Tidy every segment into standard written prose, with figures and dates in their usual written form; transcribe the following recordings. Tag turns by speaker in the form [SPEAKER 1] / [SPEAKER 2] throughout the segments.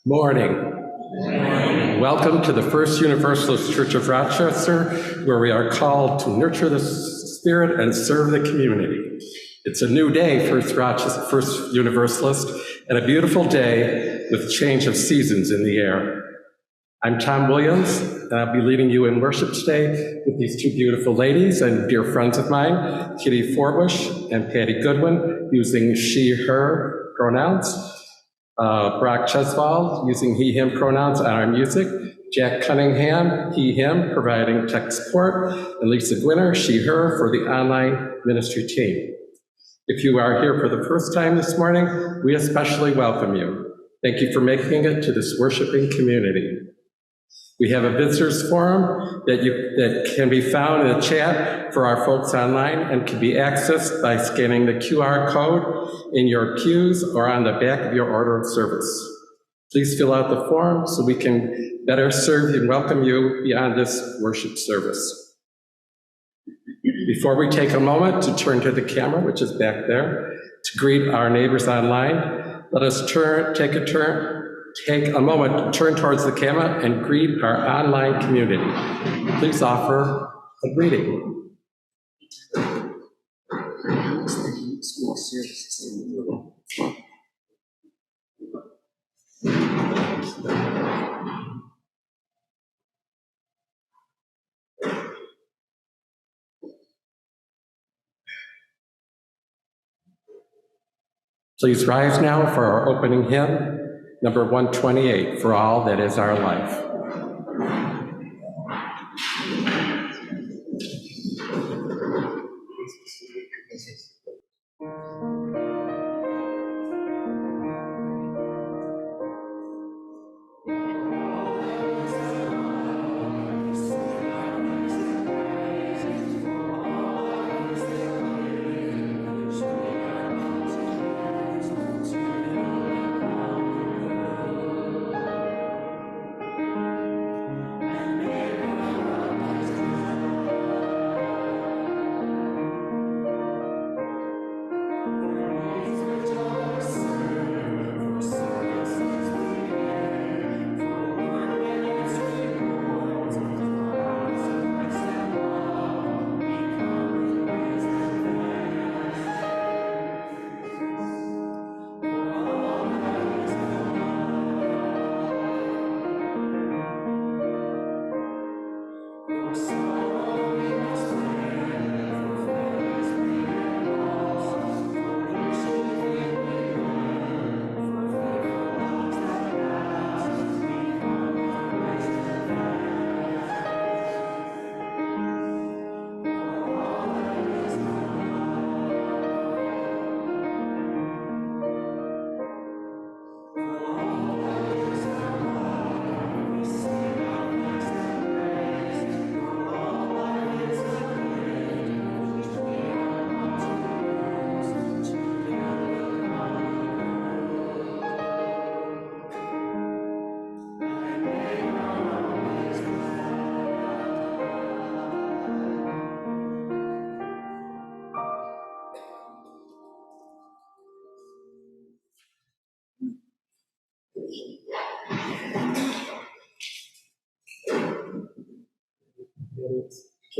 [SPEAKER 1] Morning. Welcome to the First Universalist Church of Rochester, where we are called to nurture the spirit and serve the community. It's a new day for First Universalist, and a beautiful day with change of seasons in the air. I'm Tom Williams, and I'll be leading you in worship today with these two beautiful ladies and dear friends of mine, Kitty Forbush and Patti Goodwin, using she, her pronouns. Brock Cheswald using he, him pronouns on our music, Jack Cunningham, he, him, providing tech support, and Lisa Gwinner, she, her, for the online ministry team. If you are here for the first time this morning, we especially welcome you. Thank you for making it to this worshiping community. We have a visitors forum that can be found in the chat for our folks online and can be accessed by scanning the QR code in your pews or on the back of your order of service. Please fill out the form so we can better serve and welcome you beyond this worship service. Before we take a moment to turn to the camera, which is back there, to greet our neighbors online, let us take a moment to turn towards the camera and greet our online community. Please offer a greeting. Please rise now for our opening hymn, number 128, For All That Is Our Life.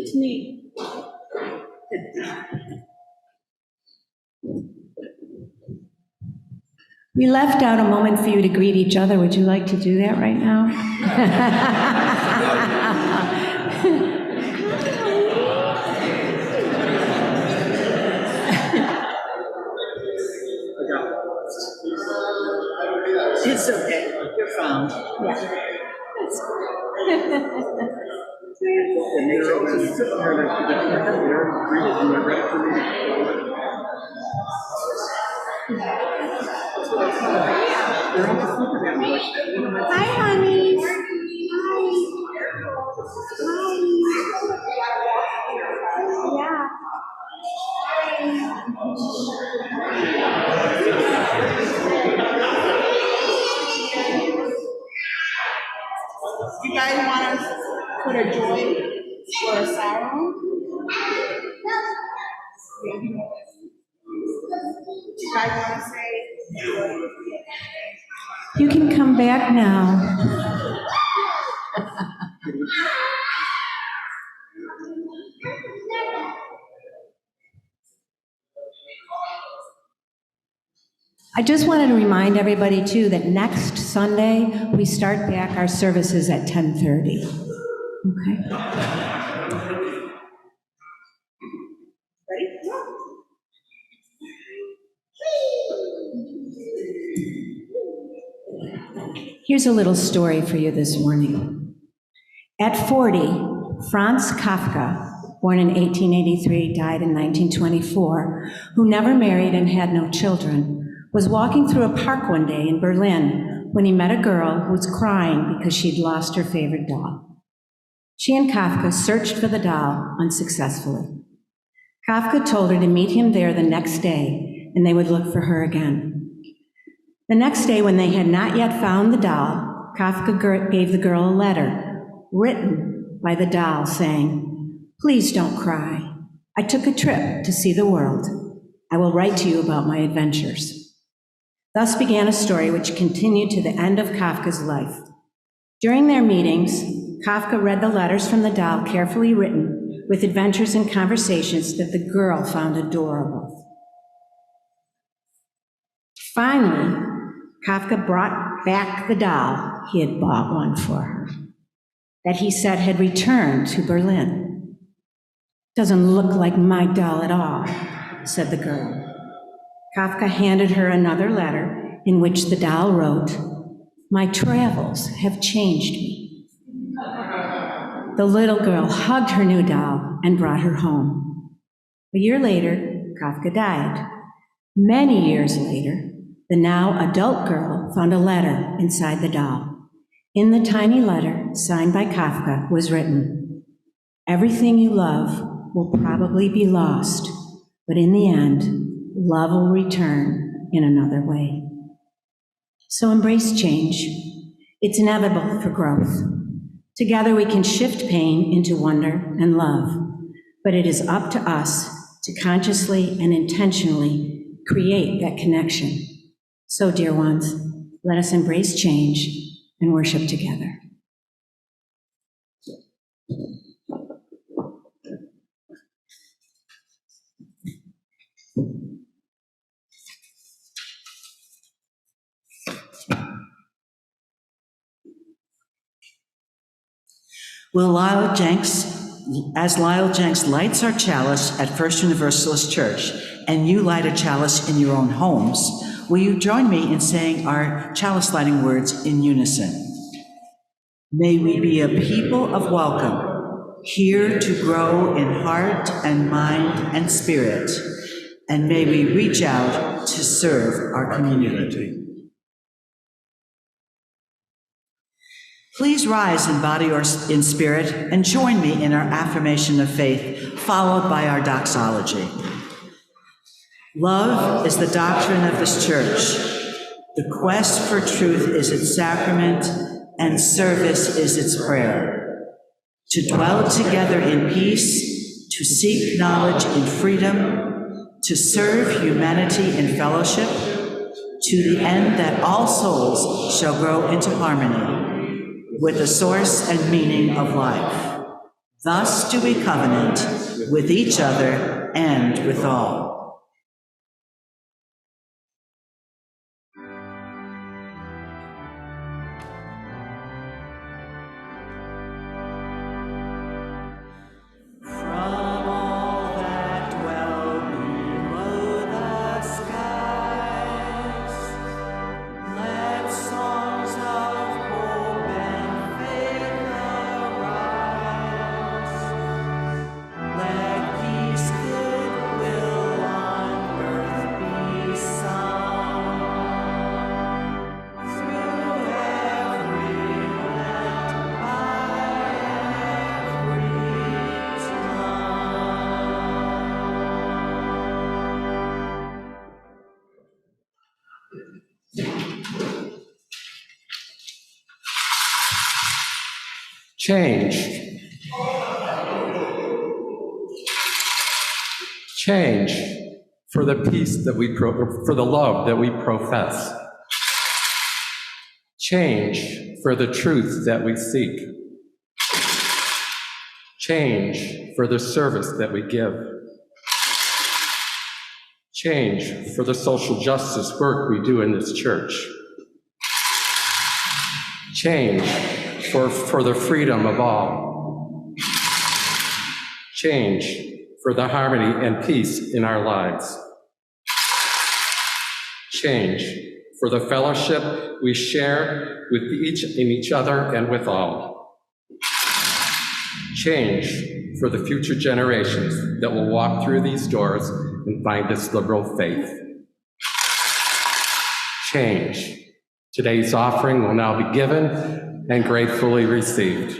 [SPEAKER 2] It's me. We left out a moment for you to greet each other. Would you like to do that right now?
[SPEAKER 3] It's okay. You're found.
[SPEAKER 2] Yeah. Hi, honey.
[SPEAKER 3] You guys want to put a joy or a sorrow? You guys want to say?
[SPEAKER 2] You can come back now. I just wanted to remind everybody too that next Sunday, we start back our services at 10:30. Okay? Here's a little story for you this morning. At 40, Franz Kafka, born in 1883, died in 1924, who never married and had no children, was walking through a park one day in Berlin when he met a girl who was crying because she'd lost her favorite doll. She and Kafka searched for the doll unsuccessfully. Kafka told her to meet him there the next day, and they would look for her again. The next day, when they had not yet found the doll, Kafka gave the girl a letter, written by the doll, saying, "Please don't cry. I took a trip to see the world. I will write to you about my adventures." Thus began a story which continued to the end of Kafka's life. During their meetings, Kafka read the letters from the doll, carefully written, with adventures and conversations that the girl found adorable. Finally, Kafka brought back the doll he had bought one for her, that he said had returned to Berlin. "Doesn't look like my doll at all," said the girl. Kafka handed her another letter in which the doll wrote, "My travels have changed me." The little girl hugged her new doll and brought her home. A year later, Kafka died. Many years later, the now adult girl found a letter inside the doll. In the tiny letter, signed by Kafka, was written, "Everything you love will probably be lost, but in the end, love will return in another way." So embrace change. It's inevitable for growth. Together we can shift pain into wonder and love, but it is up to us to consciously and intentionally create that connection. So, dear ones, let us embrace change and worship together.
[SPEAKER 4] As Lyle Jenks lights our chalice at First Universalist Church, and you light a chalice in your own homes, will you join me in saying our chalice lighting words in unison? May we be a people of welcome, here to grow in heart and mind and spirit, and may we reach out to serve our community. Please rise in body or in spirit and join me in our affirmation of faith, followed by our doxology. Love is the doctrine of this church. The quest for truth is its sacrament, and service is its prayer. To dwell together in peace, to seek knowledge in freedom, to serve humanity in fellowship, to the end that all souls shall grow into harmony with the source and meaning of life. Thus do we covenant with each other and with all.
[SPEAKER 1] Change. Change for the peace that for the love that we profess. Change for the truth that we seek. Change for the service that we give. Change for the social justice work we do in this church. Change for the freedom of all. Change for the harmony and peace in our lives. Change for the fellowship we share with each other and with all. Change for the future generations that will walk through these doors and find this liberal faith. Change. Today's offering will now be given and gratefully received.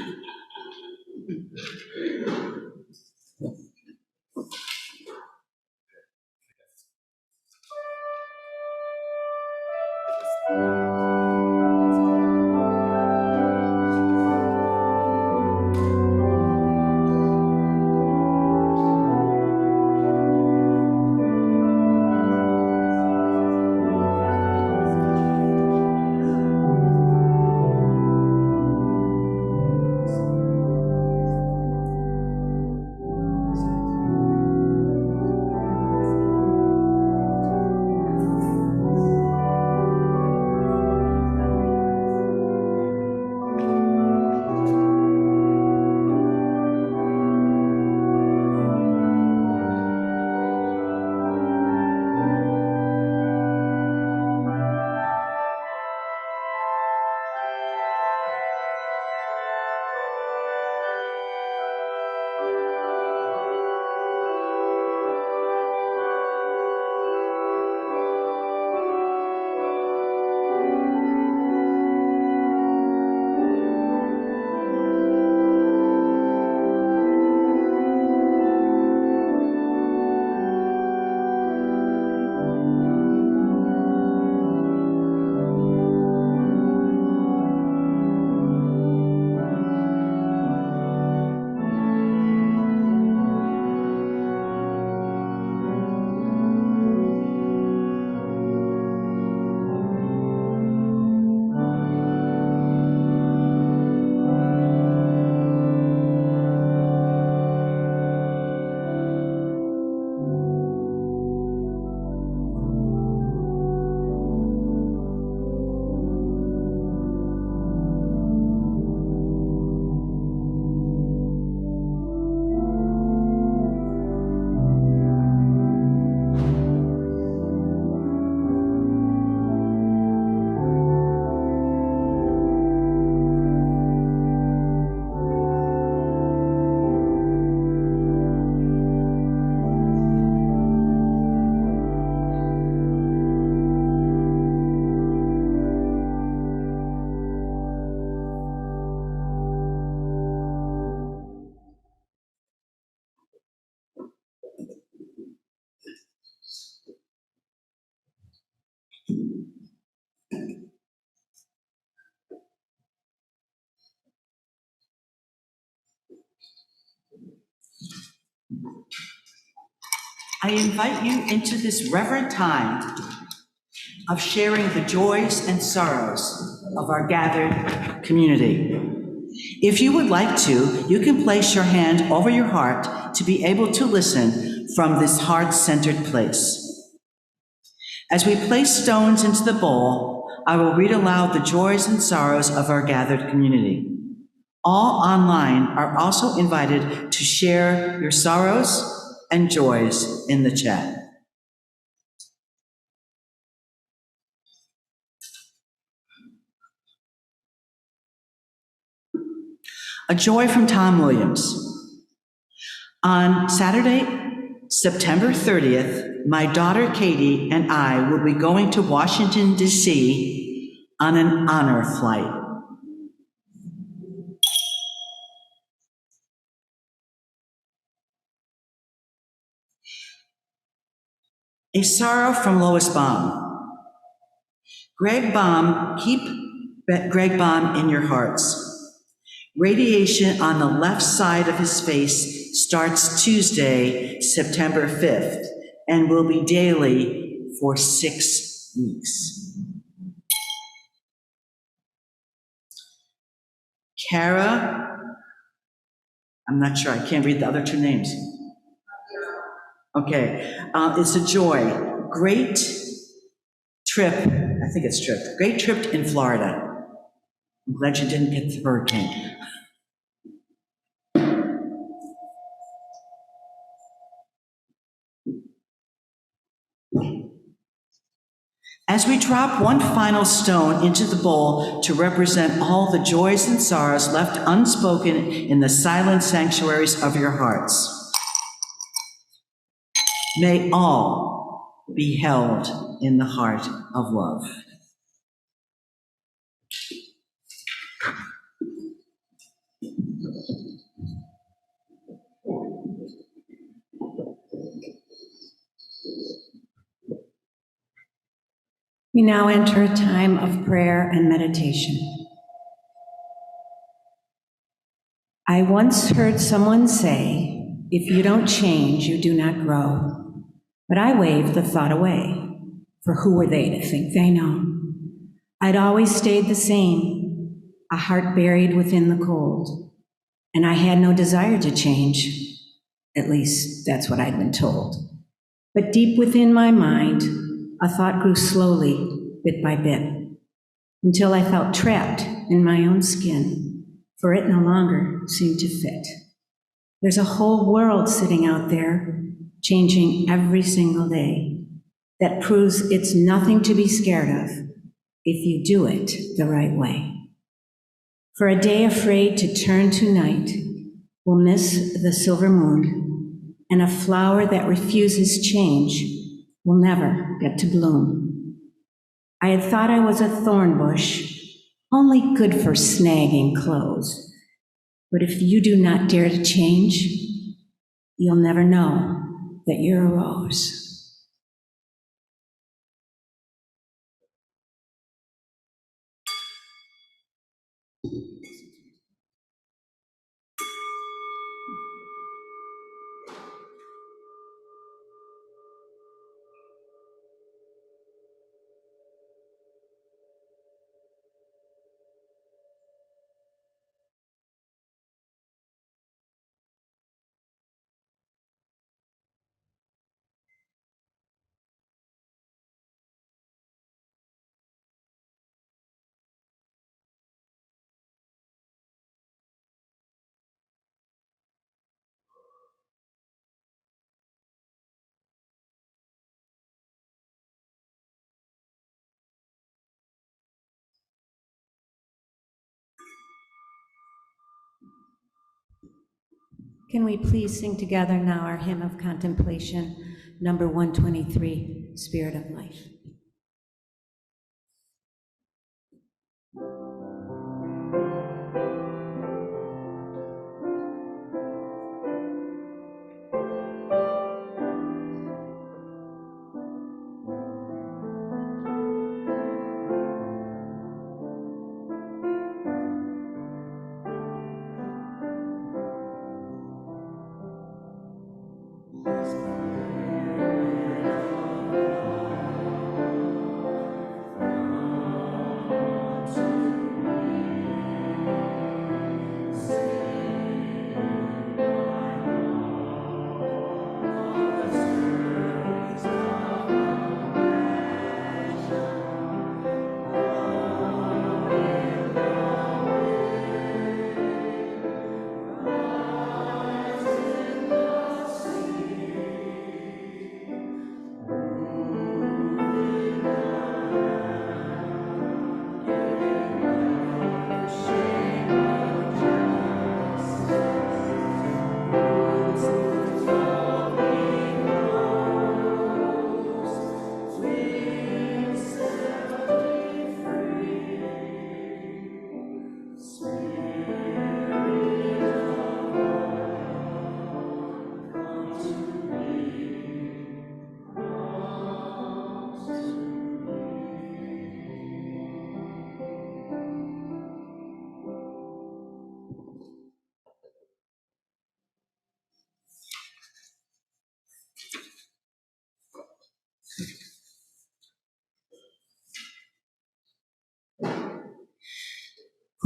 [SPEAKER 4] I invite you into this reverent time of sharing the joys and sorrows of our gathered community. If you would like to, you can place your hand over your heart to be able to listen from this heart-centered place. As we place stones into the bowl, I will read aloud the joys and sorrows of our gathered community. All online are also invited to share your sorrows and joys in the chat. A joy from Tom Williams. On Saturday, September 30th, my daughter Katie and I will be going to Washington, D.C. on an honor flight. A sorrow from Lois Baum. Greg Baum, keep Greg Baum in your hearts. Radiation on the left side of his face starts Tuesday, September 5th, and will be daily for 6 weeks. Kara, I'm not sure, I can't read the other two names. Okay, it's a joy. Great trip, I think it's trip, great trip in Florida. I'm glad you didn't get the hurricane. As we drop one final stone into the bowl to represent all the joys and sorrows left unspoken in the silent sanctuaries of your hearts, may all be held in the heart of love.
[SPEAKER 2] We now enter a time of prayer and meditation. I once heard someone say, if you don't change, you do not grow. But I waved the thought away, for who were they to think they know? I'd always stayed the same, a heart buried within the cold, and I had no desire to change. At least, that's what I'd been told. But deep within my mind, a thought grew slowly, bit by bit, until I felt trapped in my own skin, for it no longer seemed to fit. There's a whole world sitting out there, changing every single day, that proves it's nothing to be scared of if you do it the right way. For a day afraid to turn to night will miss the silver moon, and a flower that refuses change will never get to bloom. I had thought I was a thorn bush, only good for snagging clothes. But if you do not dare to change, you'll never know that you're a rose. Can we please sing together now our hymn of contemplation, number 123, Spirit of Life?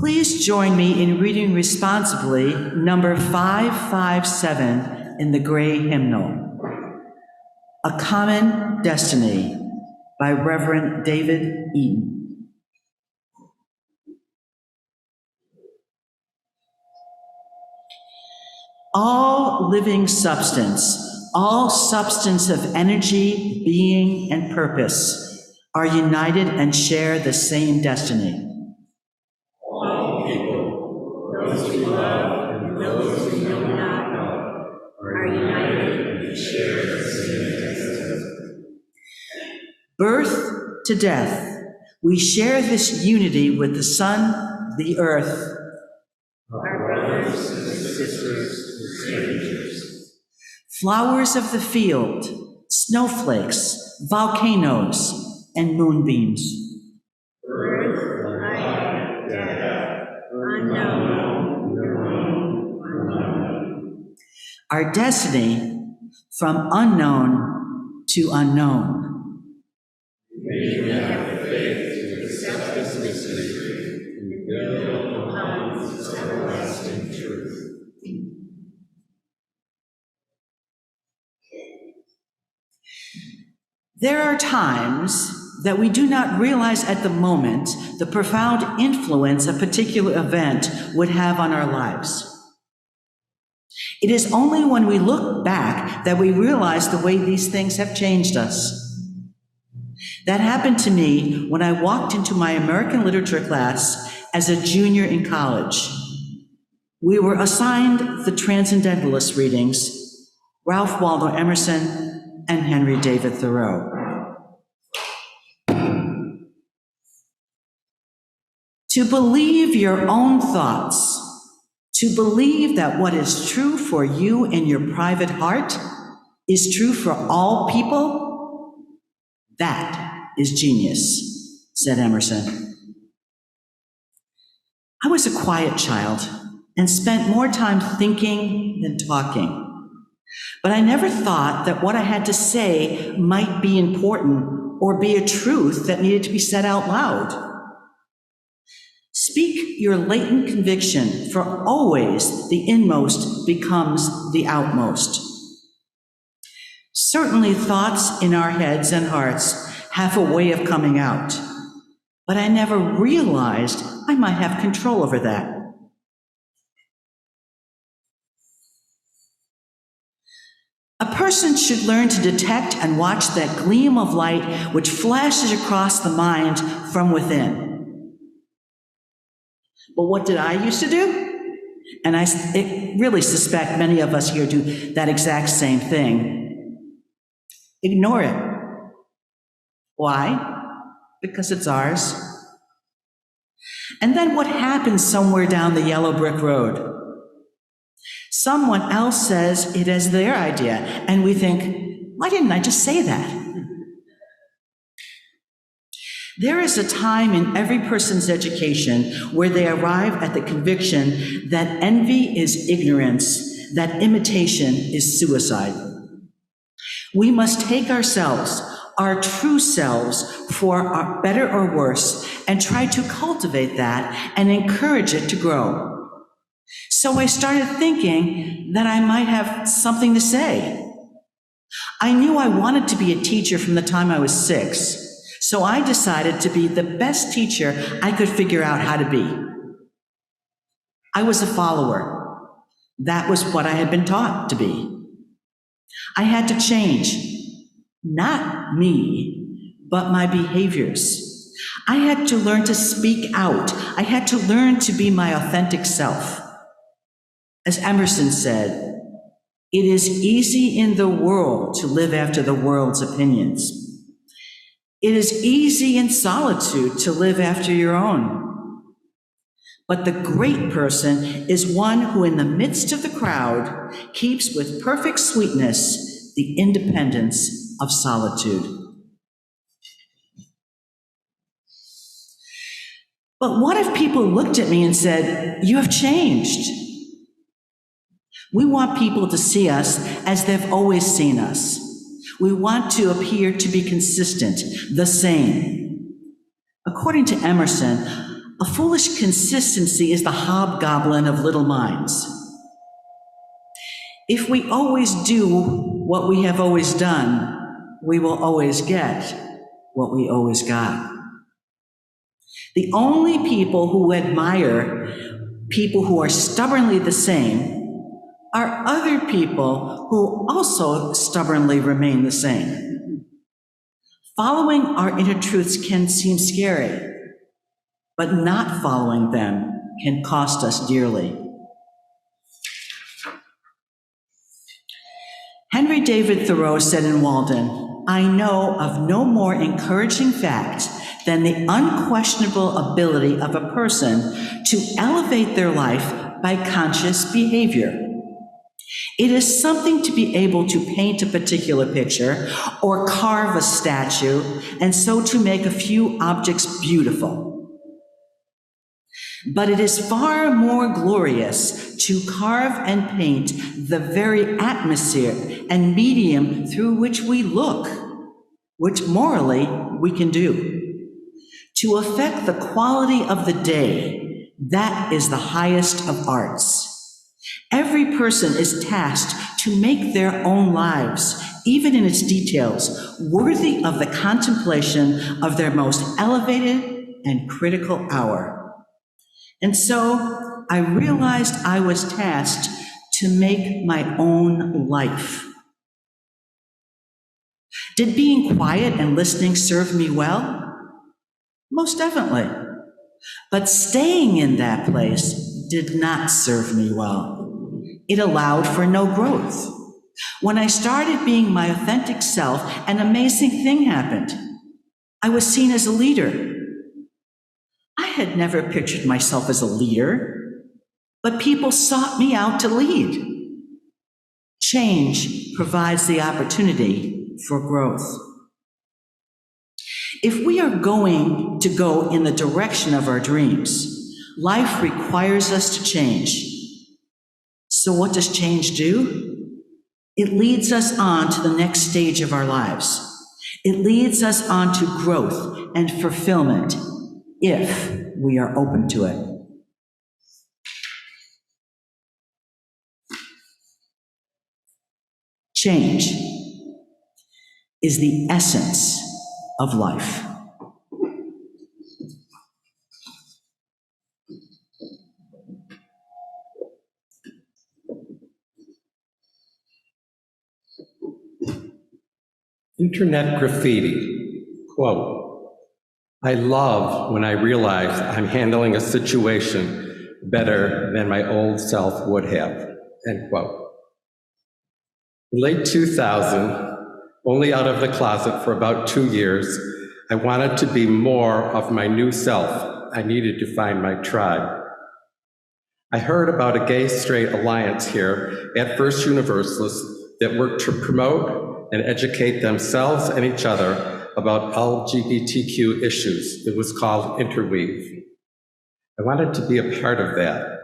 [SPEAKER 4] Please join me in reading responsibly number 557 in the gray hymnal, A Common Destiny by Reverend David Eaton. All living substance, all substance of energy, being, and purpose are united and share the same destiny.
[SPEAKER 5] All people, those we love and those we do not know, are united and share the same destiny.
[SPEAKER 4] Birth to death, we share this unity with the sun, the earth,
[SPEAKER 5] Our brothers and sisters and strangers.
[SPEAKER 4] flowers of the field, snowflakes, volcanoes, and moonbeams.
[SPEAKER 5] Birth, life, death, unknown, known.
[SPEAKER 4] Our destiny from unknown to unknown.
[SPEAKER 5] May we have the faith to accept this mystery and build upon its everlasting truth.
[SPEAKER 4] There are times that we do not realize at the moment the profound influence a particular event would have on our lives. It is only when we look back that we realize the way these things have changed us. That happened to me when I walked into my American literature class as a junior in college. We were assigned the Transcendentalist readings, Ralph Waldo Emerson and Henry David Thoreau. To believe your own thoughts, to believe that what is true for you in your private heart is true for all people, that is genius, said Emerson. I was a quiet child and spent more time thinking than talking. But I never thought that what I had to say might be important or be a truth that needed to be said out loud. Speak your latent conviction, for always the inmost becomes the outmost. Certainly thoughts in our heads and hearts have a way of coming out, but I never realized I might have control over that. A person should learn to detect and watch that gleam of light which flashes across the mind from within. But what did I used to do? And I really suspect many of us here do that exact same thing. Ignore it. Why? Because it's ours. And then what happens somewhere down the yellow brick road? Someone else says it is their idea, and we think, why didn't I just say that? There is a time in every person's education where they arrive at the conviction that envy is ignorance, that imitation is suicide. We must take ourselves, our true selves, for our better or worse, and try to cultivate that and encourage it to grow. So I started thinking that I might have something to say. I knew I wanted to be a teacher from the time I was 6. So I decided to be the best teacher I could figure out how to be. I was a follower. That was what I had been taught to be. I had to change, not me, but my behaviors. I had to learn to speak out. I had to learn to be my authentic self. As Emerson said, it is easy in the world to live after the world's opinions. It is easy in solitude to live after your own. But the great person is one who in the midst of the crowd keeps with perfect sweetness the independence of solitude. But what if people looked at me and said, "You have changed"? We want people to see us as they've always seen us. We want to appear to be consistent, the same. According to Emerson, A foolish consistency is the hobgoblin of little minds. If we always do what we have always done, we will always get what we always got. The only people who admire people who are stubbornly the same are other people who also stubbornly remain the same. Following our inner truths can seem scary, but not following them can cost us dearly. Henry David Thoreau said in Walden, "I know of no more encouraging fact than the unquestionable ability of a person to elevate their life by conscious behavior. It is something to be able to paint a particular picture or carve a statue, and so to make a few objects beautiful. But it is far more glorious to carve and paint the very atmosphere and medium through which we look, which morally we can do. To affect the quality of the day, that is the highest of arts. Every person is tasked to make their own lives, even in its details, worthy of the contemplation of their most elevated and critical hour. And so I realized I was tasked to make my own life. Did being quiet and listening serve me well? Most definitely. But staying in that place did not serve me well. It allowed for no growth. When I started being my authentic self, an amazing thing happened. I was seen as a leader. I had never pictured myself as a leader, but people sought me out to lead. Change provides the opportunity for growth. If we are going to go in the direction of our dreams, life requires us to change. So what does change do? It leads us on to the next stage of our lives. It leads us on to growth and fulfillment, if we are open to it. Change is the essence of life.
[SPEAKER 1] Internet graffiti, quote, "I love when I realize I'm handling a situation better than my old self would have," end quote. In late 2000, only out of the closet for about 2 years, I wanted to be more of my new self. I needed to find my tribe. I heard about a gay-straight alliance here at First Universalist that worked to promote and educate themselves and each other about LGBTQ issues. It was called Interweave. I wanted to be a part of that.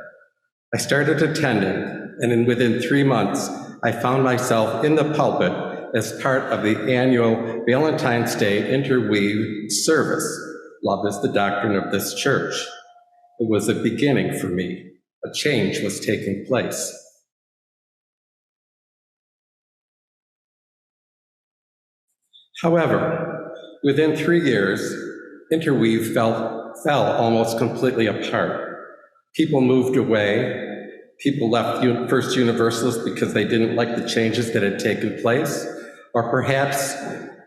[SPEAKER 1] I started attending, and within 3 months, I found myself in the pulpit as part of the annual Valentine's Day Interweave service. Love is the doctrine of this church. It was a beginning for me. A change was taking place. However, within 3 years, Interweave fell almost completely apart. People moved away. People left First Universalist because they didn't like the changes that had taken place, or perhaps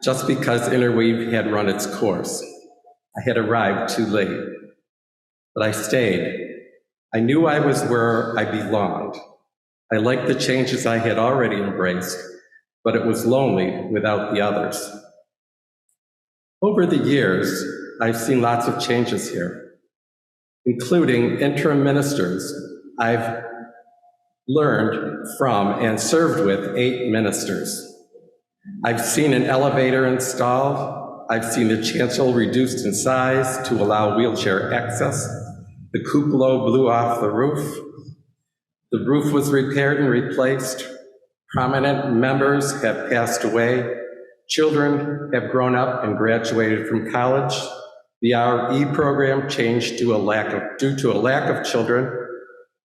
[SPEAKER 1] just because Interweave had run its course. I had arrived too late, but I stayed. I knew I was where I belonged. I liked the changes I had already embraced, but it was lonely without the others. Over the years, I've seen lots of changes here, including interim ministers. I've learned from and served with 8 ministers. I've seen an elevator installed. I've seen the chancel reduced in size to allow wheelchair access. The cupola blew off the roof. The roof was repaired and replaced. Prominent members have passed away. Children have grown up and graduated from college. The RE program changed due to a lack of children.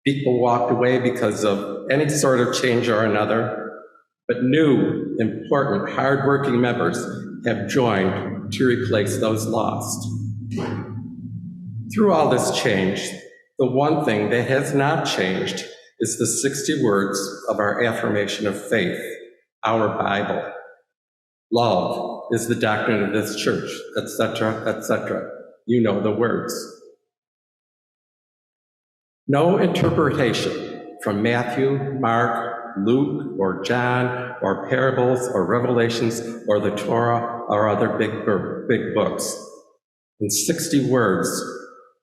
[SPEAKER 1] People walked away because of any sort of change or another, but new, important, hardworking members have joined to replace those lost. Through all this change, the one thing that has not changed is the 60 words of our affirmation of faith, our Bible. Love is the doctrine of this church, etc., etc. You know the words. No interpretation from Matthew, Mark, Luke, or John, or parables, or revelations, or the Torah, or other big books. In 60 words,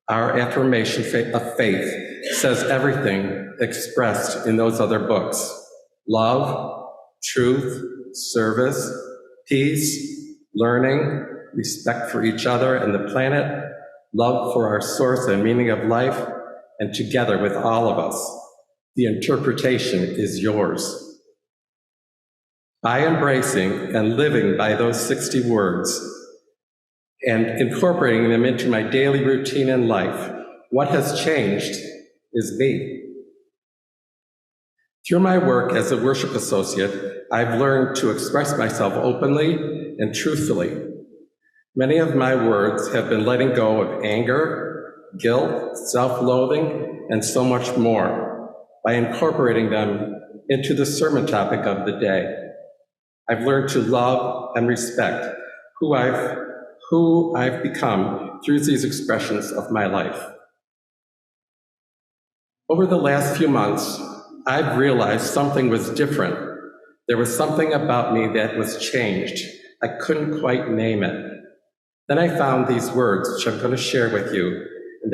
[SPEAKER 1] our affirmation of faith says everything expressed in those other books: love, truth, service, peace, learning, respect for each other and the planet, love for our source and meaning of life, and together with all of us. The interpretation is yours. By embracing and living by those 60 words and incorporating them into my daily routine in life, what has changed is me. Through my work as a worship associate, I've learned to express myself openly and truthfully. Many of my words have been letting go of anger, guilt, self-loathing, and so much more by incorporating them into the sermon topic of the day. I've learned to love and respect who I've become through these expressions of my life. Over the last few months, I've realized something was different. There was something about me that was changed. I couldn't quite name it. Then I found these words, which I'm going to share with you, and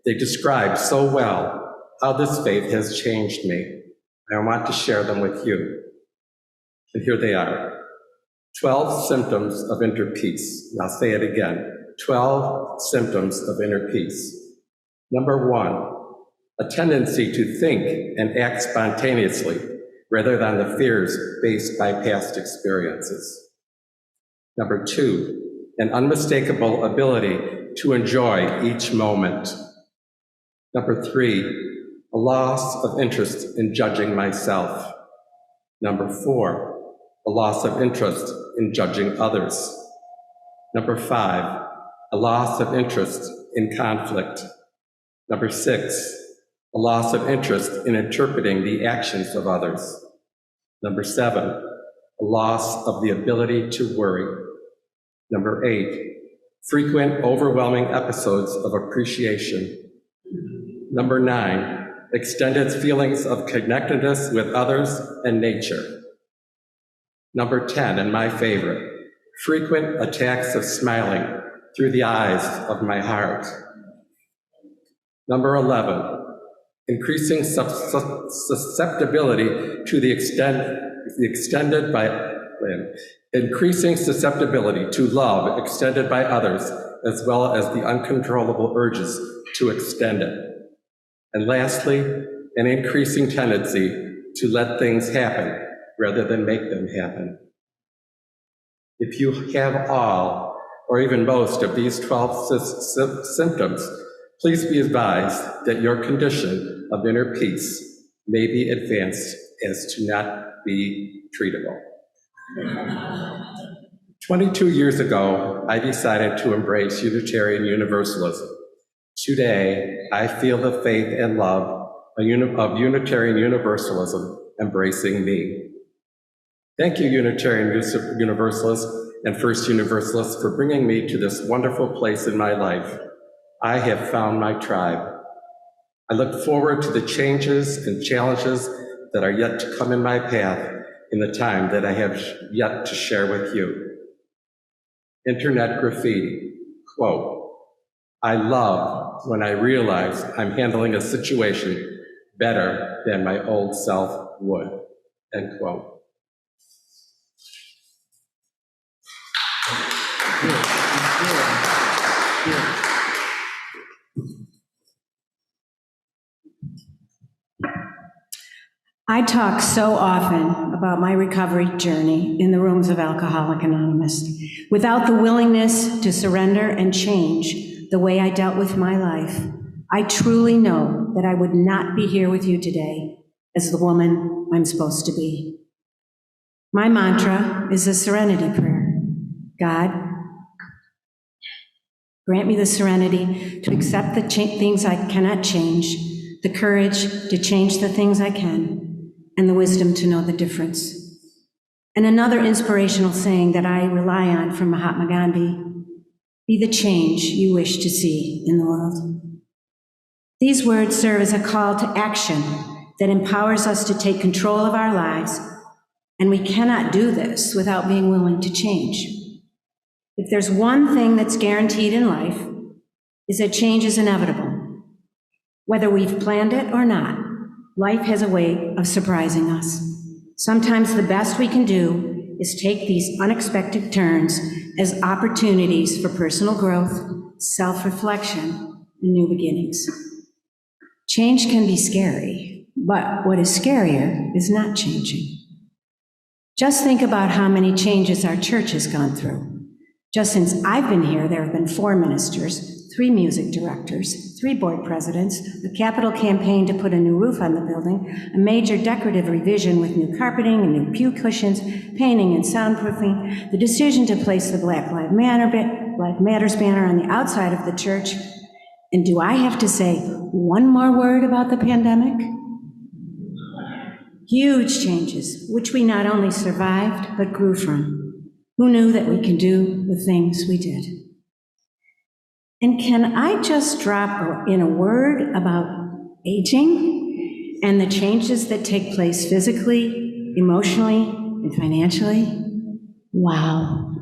[SPEAKER 1] they describe so well how this faith has changed me. I want to share them with you. And here they are. 12 symptoms of inner peace. And I'll say it again. 12 symptoms of inner peace. Number 1, a tendency to think and act spontaneously rather than the fears based by past experiences. Number 2, an unmistakable ability to enjoy each moment. Number 3, a loss of interest in judging myself. Number 4, a loss of interest in judging others. Number 5, a loss of interest in conflict. Number 6, a loss of interest in interpreting the actions of others. Number 7, a loss of the ability to worry. Number 8, frequent overwhelming episodes of appreciation. Number 9, extended feelings of connectedness with others and nature. Number 10, and my favorite, frequent attacks of smiling through the eyes of my heart. Number 11, increasing susceptibility to increasing susceptibility to love extended by others, as well as the uncontrollable urges to extend it. And lastly, an increasing tendency to let things happen rather than make them happen. If you have all, or even most, of these 12 symptoms, please be advised that your condition of inner peace may be advanced as to not be treatable. 22 years ago, I decided to embrace Unitarian Universalism. Today, I feel the faith and love of Unitarian Universalism embracing me. Thank you, Unitarian Universalists and First Universalists, for bringing me to this wonderful place in my life. I have found my tribe. I look forward to the changes and challenges that are yet to come in my path in the time that I have yet to share with you. Internet graffiti, quote, I love when I realize I'm handling a situation better than my old self would, end quote.
[SPEAKER 2] I talk so often about my recovery journey in the rooms of Alcoholics Anonymous. Without the willingness to surrender and change the way I dealt with my life, I truly know that I would not be here with you today as the woman I'm supposed to be. My mantra is a serenity prayer. God, grant me the serenity to accept the things I cannot change, the courage to change the things I can, and the wisdom to know the difference. And another inspirational saying that I rely on from Mahatma Gandhi: be the change you wish to see in the world. These words serve as a call to action that empowers us to take control of our lives, and we cannot do this without being willing to change. If there's one thing that's guaranteed in life, is that change is inevitable. Whether we've planned it or not, life has a way of surprising us. Sometimes the best we can do is take these unexpected turns as opportunities for personal growth, self-reflection, and new beginnings. Change can be scary, but what is scarier is not changing. Just think about how many changes our church has gone through. Just since I've been here, there have been 4 ministers, 3 music directors, 3 board presidents, a capital campaign to put a new roof on the building, a major decorative revision with new carpeting and new pew cushions, painting and soundproofing, the decision to place the Black Lives Matters banner on the outside of the church. And do I have to say one more word about the pandemic? Huge changes, which we not only survived, but grew from. Who knew that we can do the things we did? And can I just drop in a word about aging and the changes that take place physically, emotionally, and financially? Wow.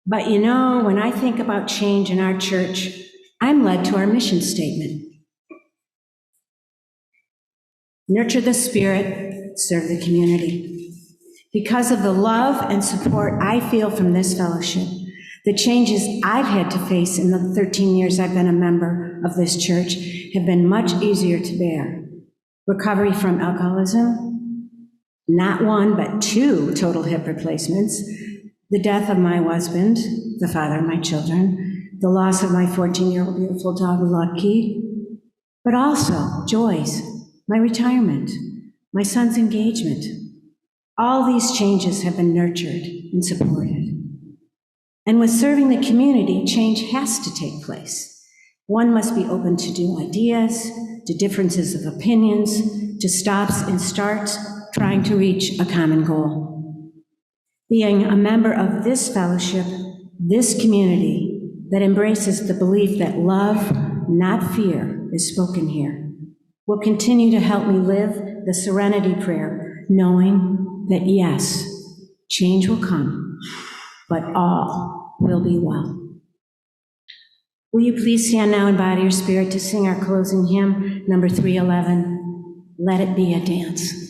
[SPEAKER 2] But you know, when I think about change in our church, I'm led to our mission statement. Nurture the spirit, serve the community. Because of the love and support I feel from this fellowship, the changes I've had to face in the 13 years I've been a member of this church have been much easier to bear. Recovery from alcoholism, not 1, but 2 total hip replacements, the death of my husband, the father of my children, the loss of my 14-year-old beautiful dog, Lucky, but also joys, my retirement, my son's engagement. All these changes have been nurtured and supported. And with serving the community, change has to take place. One must be open to new ideas, to differences of opinions, to stops and starts, trying to reach a common goal. Being a member of this fellowship, this community that embraces the belief that love, not fear, is spoken here, will continue to help me live the serenity prayer, knowing that yes, change will come, but all will be well. Will you please stand now in body or spirit to sing our closing hymn, number 311, Let It Be a Dance.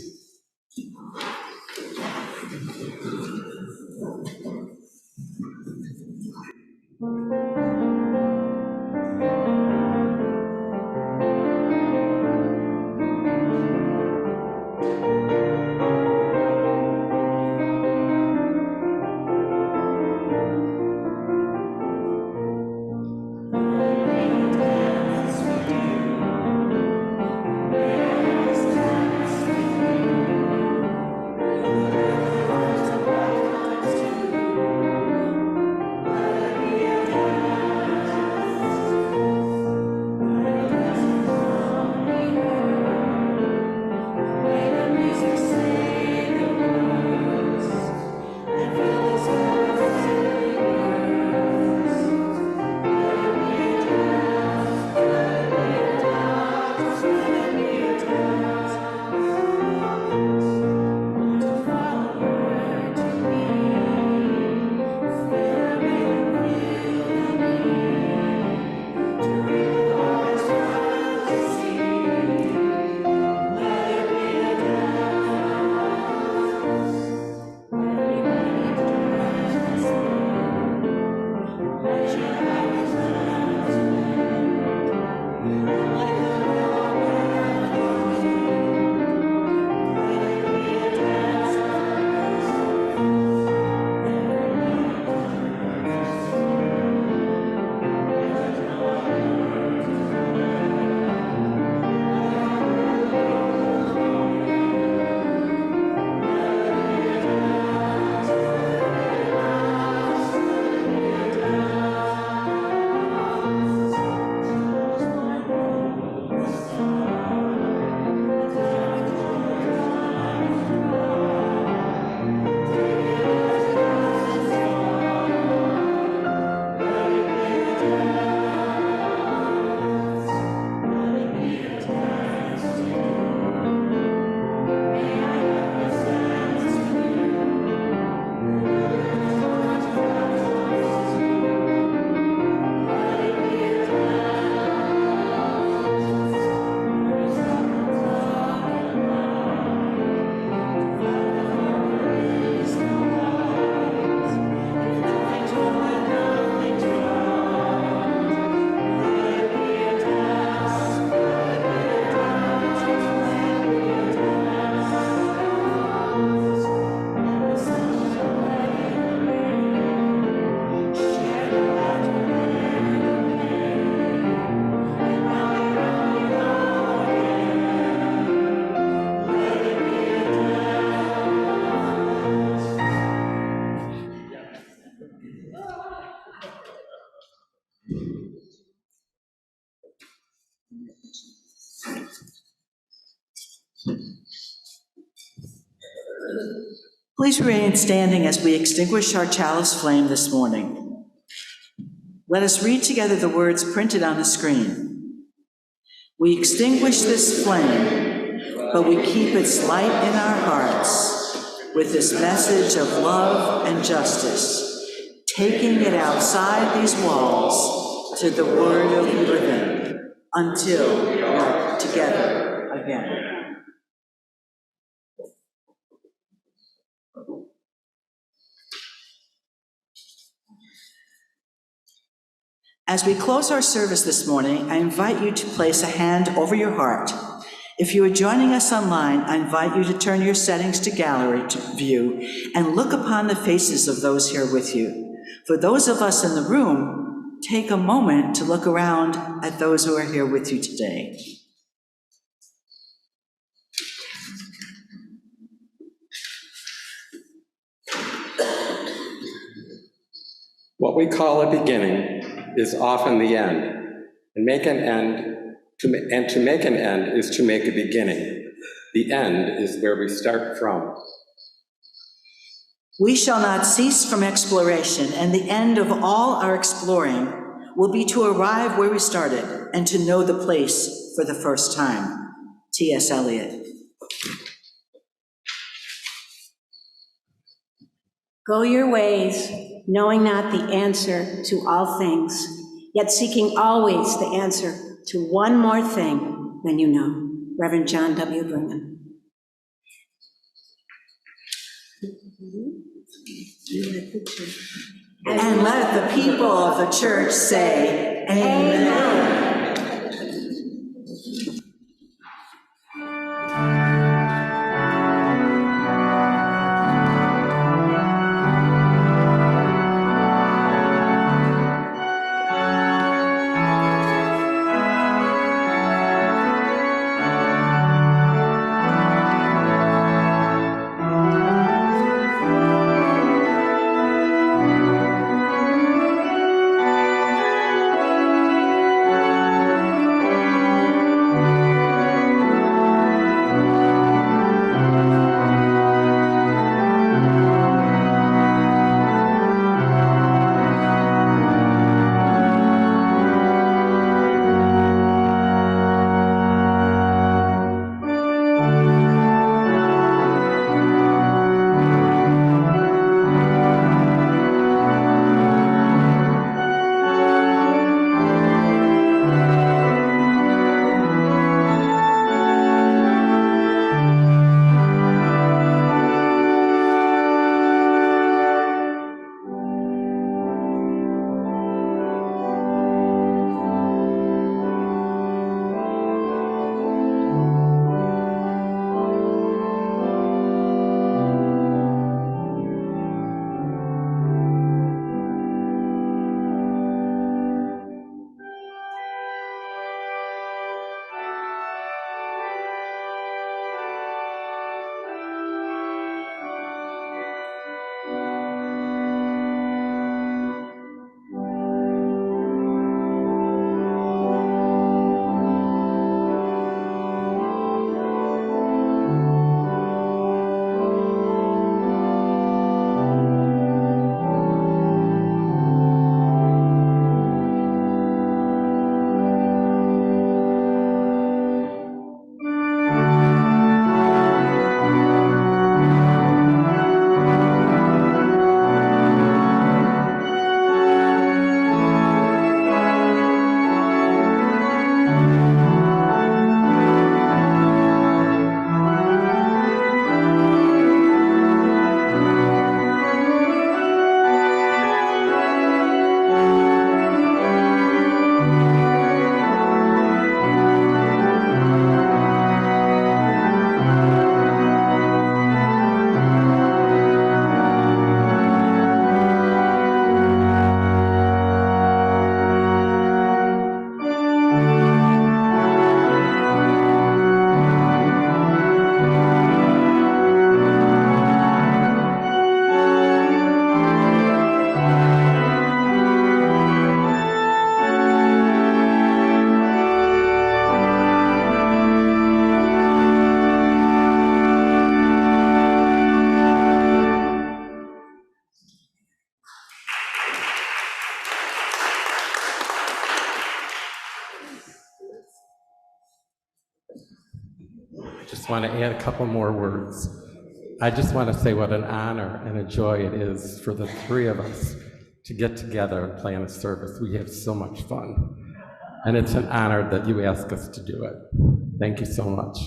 [SPEAKER 4] Please remain standing as we extinguish our chalice flame this morning. Let us read together the words printed on the screen. We extinguish this flame, but we keep its light in our hearts with this message of love and justice, taking it outside these walls to the word of living until we're together again. As we close our service this morning, I invite you to place a hand over your heart. If you are joining us online, I invite you to turn your settings to gallery view and look upon the faces of those here with you. For those of us in the room, take a moment to look around at those who are here with you today.
[SPEAKER 1] What we call a beginning is often the end, and to make an end is to make a beginning. The end is where we start from.
[SPEAKER 4] We shall not cease from exploration, and the end of all our exploring will be to arrive where we started and to know the place for the first time. T.S. Eliot.
[SPEAKER 2] Go your ways, knowing not the answer to all things, yet seeking always the answer to one more thing when you know. Reverend John W. Brigham.
[SPEAKER 4] And let the people of the church say, Amen.
[SPEAKER 1] just want to add a couple more words. I just want to say what an honor and a joy it is for the three of us to get together and plan a service. We have so much fun. And it's an honor that you ask us to do it. Thank you so much.